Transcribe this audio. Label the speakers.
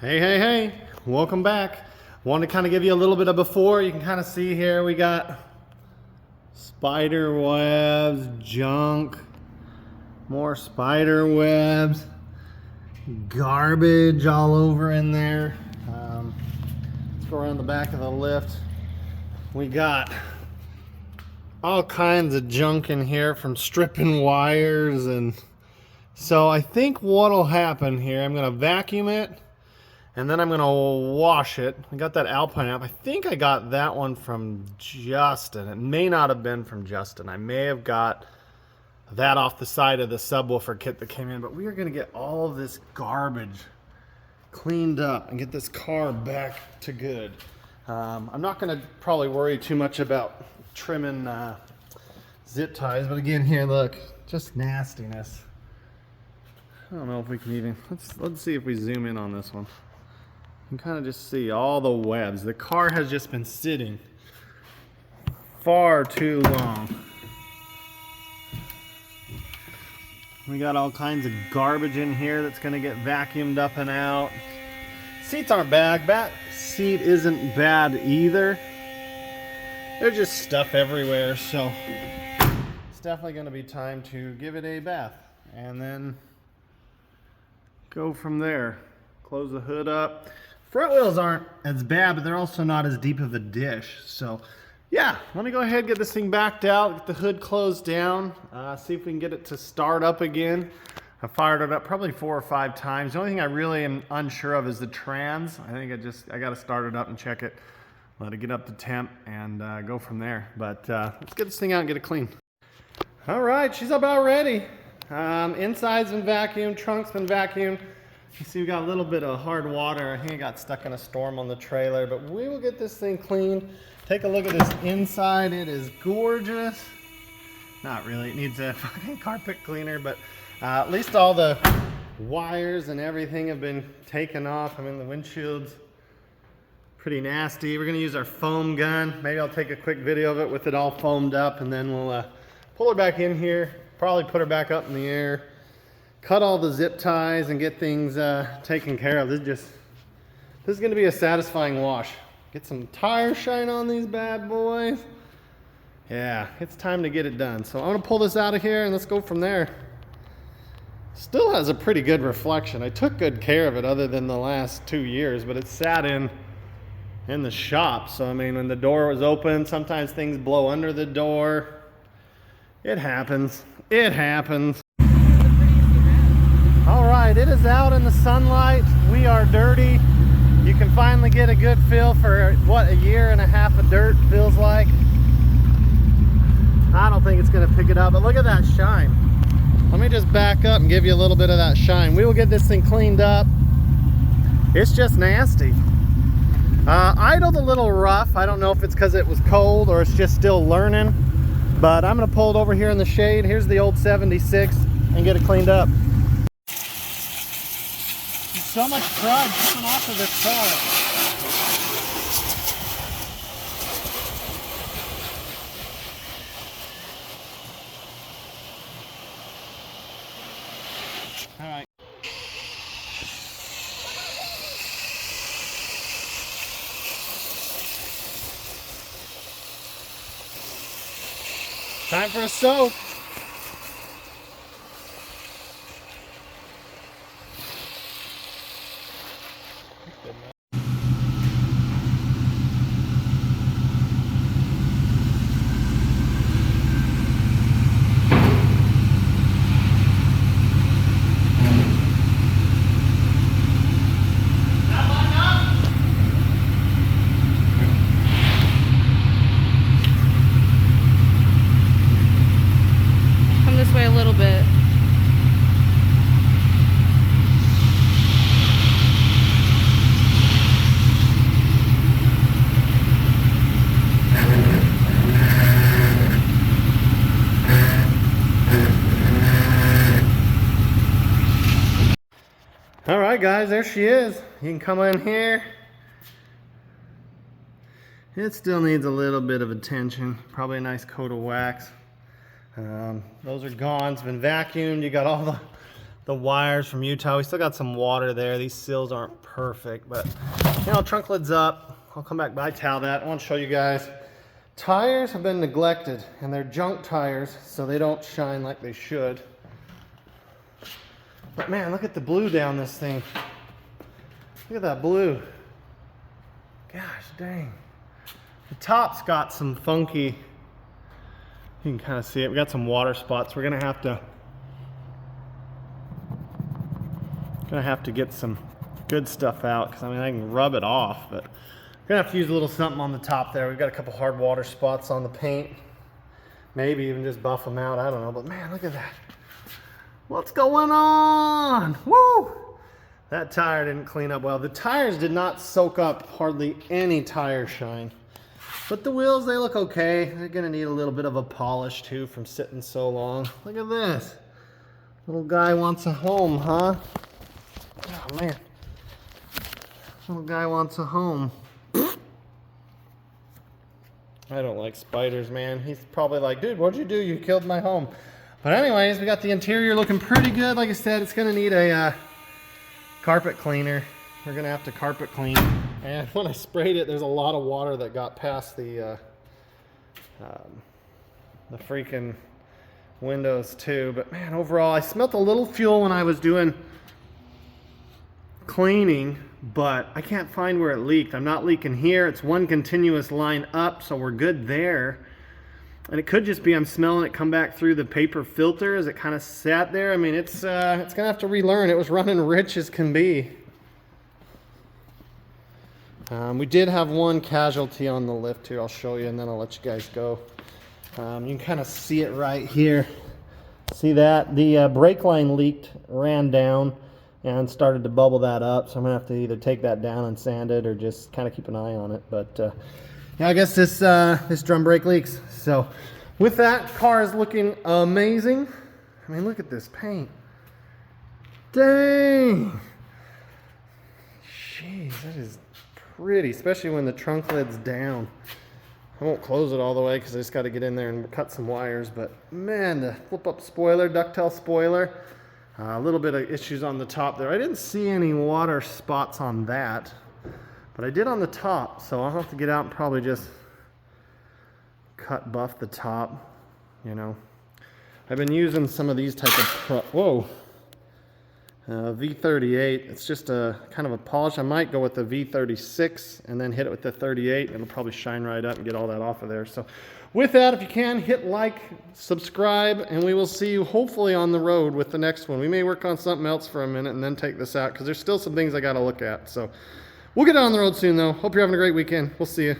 Speaker 1: Hey, welcome back. Want to kind of give you a little bit of before. You can kind of see here we got spider webs, junk, more spider webs, garbage all over in there. Let's go around the back of the lift. We got all kinds of junk in here from stripping wires, and so I think what'll happen here, I'm gonna vacuum it and then I'm gonna wash it. I got that Alpine app. I think I got that one from Justin. It may not have been from Justin. I may have got that off the side of the subwoofer kit that came in, but we are gonna get all of this garbage cleaned up and get this car back to good. I'm not gonna probably worry too much about trimming zip ties, but again here, look, just nastiness. I don't know if we can even, let's see if we zoom in on this one. You can kind of just see all the webs. The car has just been sitting far too long. We got all kinds of garbage in here that's gonna get vacuumed up and out. Seats aren't bad. Back seat isn't bad either. There's just stuff everywhere, so it's definitely gonna be time to give it a bath and then go from there. Close the hood up. Front wheels aren't as bad, but they're also not as deep of a dish. So yeah, let me go ahead and get this thing backed out, get the hood closed down, see if we can get it to start up again. I fired it up probably 4 or 5 times. The only thing I really am unsure of is the trans. I think I got to start it up and check it, let it get up to temp, and go from there. But let's get this thing out and get it clean. All right, she's about ready. Inside's been vacuumed, trunk's been vacuumed. You see we got a little bit of hard water. I think it got stuck in a storm on the trailer, but we will get this thing cleaned. Take a look at this inside. It is gorgeous. Not really, it needs a fucking carpet cleaner, but at least all the wires and everything have been taken off. I mean, the windshield's pretty nasty. We're gonna use our foam gun. Maybe I'll take a quick video of it with it all foamed up, and then we'll pull her back in here, probably put her back up in the air, cut all the zip ties and get things taken care of. This is gonna be a satisfying wash. Get some tire shine on these bad boys. Yeah, it's time to get it done. So I'm gonna pull this out of here and let's go from there. Still has a pretty good reflection. I took good care of it other than the last 2 years, but it sat in the shop. So I mean, when the door was open, sometimes things blow under the door. It happens. It happens. All right, it is out in the sunlight. We are dirty. You can finally get a good feel for what a 1.5 years of dirt feels like. I don't think it's gonna pick it up, but look at that shine. Let me just back up and give you a little bit of that shine. We will get this thing cleaned up. It's just nasty. Idled a little rough. I don't know if it's because it was cold or it's just still learning, but I'm gonna pull it over here in the shade. Here's the old 76 and get it cleaned up. So much crud coming off of this car. All right. Time for a soak.
Speaker 2: Way a little bit.
Speaker 1: All right, guys, there she is. You can come in here. It still needs a little bit of attention. Probably a nice coat of wax. Those are gone. It's been vacuumed. You got all the wires from Utah. We still got some water there. These seals aren't perfect, but you know, trunk lid's up. I'll come back by towel that. I want to show you guys. Tires have been neglected, and they're junk tires, so they don't shine like they should. But man, look at the blue down this thing. Look at that blue. Gosh dang. The top's got some funky, you can kind of see it. We got some water spots. We're gonna have to get some good stuff out, because I mean I can rub it off, but we're gonna have to use a little something on the top there. We've got a couple hard water spots on the paint. Maybe even just buff them out, I don't know. But man, look at that. What's going on? Woo! That tire didn't clean up well. The tires did not soak up hardly any tire shine. But the wheels, they look okay. They're gonna need a little bit of a polish too from sitting so long. Look at this. Little guy wants a home, huh? Oh man. Little guy wants a home. I don't like spiders, man. He's probably like, dude, what'd you do? You killed my home. But anyways, we got the interior looking pretty good. Like I said, it's gonna need a carpet cleaner. We're gonna have to carpet clean. And when I sprayed it, there's a lot of water that got past the freaking windows too. But man, overall, I smelled a little fuel when I was doing cleaning, but I can't find where it leaked. I'm not leaking here. It's one continuous line up, so we're good there. And it could just be I'm smelling it come back through the paper filter as it kind of sat there. I mean, it's gonna have to relearn. It was running rich as can be. We did have one casualty on the lift here. I'll show you and then I'll let you guys go. You can kind of see it right here. See that? The brake line leaked, ran down, and started to bubble that up. So I'm gonna have to either take that down and sand it or just kind of keep an eye on it. But yeah, I guess this drum brake leaks. So with that, car is looking amazing. I mean, look at this paint. Dang. Jeez, that is pretty, especially when the trunk lid's down. I won't close it all the way because I just got to get in there and cut some wires. But man, the flip-up spoiler, ducktail spoiler, a little bit of issues on the top there. I didn't see any water spots on that, but I did on the top. So I'll have to get out and probably just cut buff the top. You know, I've been using some of these type of V38. It's just a kind of a polish. I might go with the V36 and then hit it with the 38. It'll probably shine right up and get all that off of there. So with that, if you can, hit like, subscribe, and we will see you hopefully on the road with the next one. We may work on something else for a minute and then take this out because there's still some things I got to look at. So we'll get on the road soon though. Hope you're having a great weekend. We'll see you.